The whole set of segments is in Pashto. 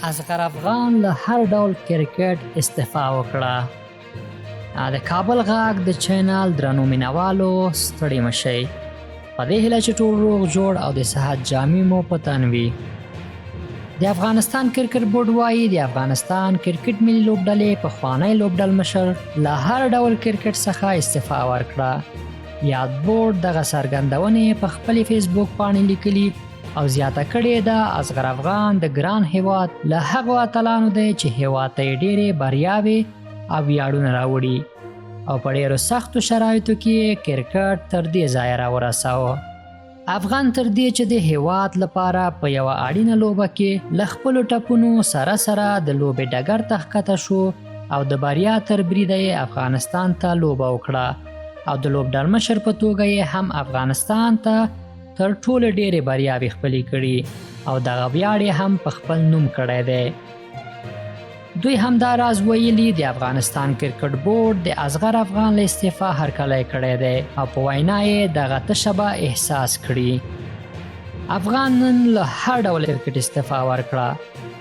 اصغر افغان له هر ډول کرکټ استعفا وکړه. د کابل غاګ د چینل درنو مینوالو ستړي مشئ. په دې هیله چې ټول روغ جوړ او د صحت جامې مو په تن وي. د افغانستان کرکټ بورډ وایي د افغانستان کرکټ ملي لوبډلې پخوانی لوبډل مشر له هر ډول کرکټ څخه استعفا ورکړه. یاد بورډ دغه څرګندونې په خپلې فیسبوک باندې لیکلي او زیاته کړې ده اصغر افغان د ګران هیواد له هغو اتلانو دی چې هیواد ته یې ډېرې بریاوې او ویاړونه راوړي او په ډېرو سختو شرایطو کې کرکټ تر دې ځایه راورساوه. افغان تر دې چې د هیواد لپاره په یوه اړینه لوبه کې له خپلو ټپونو سره سره د لوبې ډګر ته ښکته شو او د بریا تر بریده یې افغانستان ته لوبه وکړه او د لوبډل مشر په توګه یې هم افغانستان ته تر ټولو ډېرې بریاوې خپلې کړي او دغه ویاړ یې هم په خپل نوم کړی دی. دوی همدا راز ویلي د افغانستان کرکټ بورډ د اصغر افغان له استعفا هرکلی کړی دی او په وینا یې دغه تشه به احساس کړي. افغان نن له هر ډول کرکټ استعفا ورکړه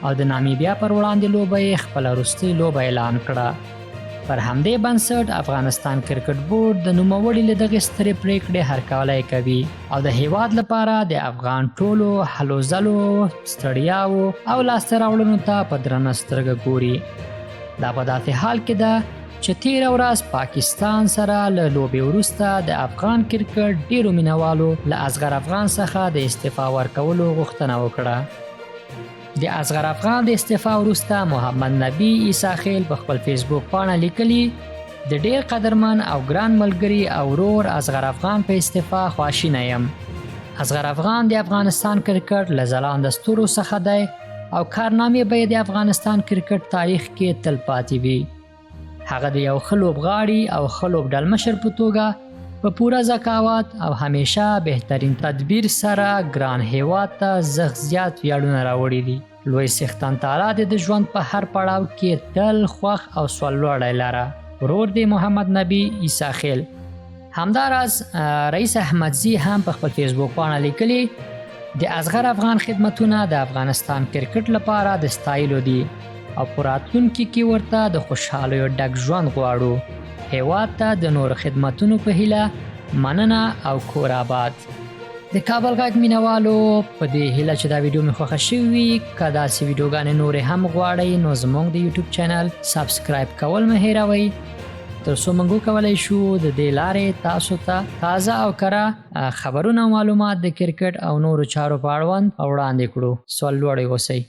او د نامیبیا پر وړاندې لوبه یې خپله وروستۍ لوبه اعلان کړه. پر همدې بنسټ افغانستان کرکټ بورډ د نوموړي له دغې سترې پریکړې هرکلی کوي او د هیواد لپاره د افغان ټولو هلو ځلو ستړیاوو او لاسته راوړنو ته په درنه سترګه ګوري. دا په داسې حال کې ده چې تېره ورځ پاکستان سره له لوبې وروسته د افغان کرکټ ډېرو مینوالو له اصغر افغان څخه د استعفا ورکولو غوښتنه وکړه. د اصغر افغان د استعفا وروسته محمد نبی عیسی خیل په خپل فیسبوک پاڼه لیکلي د ډېر قدرمن او ګران ملګري او ورور اصغر افغان په استعفا خواشینی یم. اصغر افغان د افغانستان کرکټ له ځلانده ستورو څخه دی او کارنامې به یې د افغانستان کرکټ تاریخ کې تل پاتې وي. هغه د یو ښه لوبغاړي او ښه لوبډل مشر په توګه په پوره ذکاوت او همیشه بهترین تدبیر سره ګران هیواد ته زیات ویاړونه راوړي دي. لوی څښتن تعالی دې د ژوند په هر پړاو کې تل خوښ او سرلوړی لره. ورور دی محمد نبی عیسی خیل. همداراز رئیس احمدزي هم په خپل فیسبوک باندې لیکلي د اصغر افغان خدمتونه د افغانستان کرکټ لپاره د ستایلو دي او په راتلونکي کې ورته د خوشحالیو ډک ژوند غواړو. هیواد ته د نور خدمتونو په هیله مننه او کور آباد. د کابل غاګ مینوالو په دې هیله چې دا ویډیو مې خوښه شوې وي، که داسې ویډیوګانې نورې هم غواړئ نو زموږ د یوټیوب چینل سبسکرایب کول مه هیروئ تر څو موږ وکولی شو د دې لارې تاسو ته تازه او کره خبرونه او معلومات د کرکټ او نورو چارو په اړوند وړاندې کړو. سرلوړي اوسئ.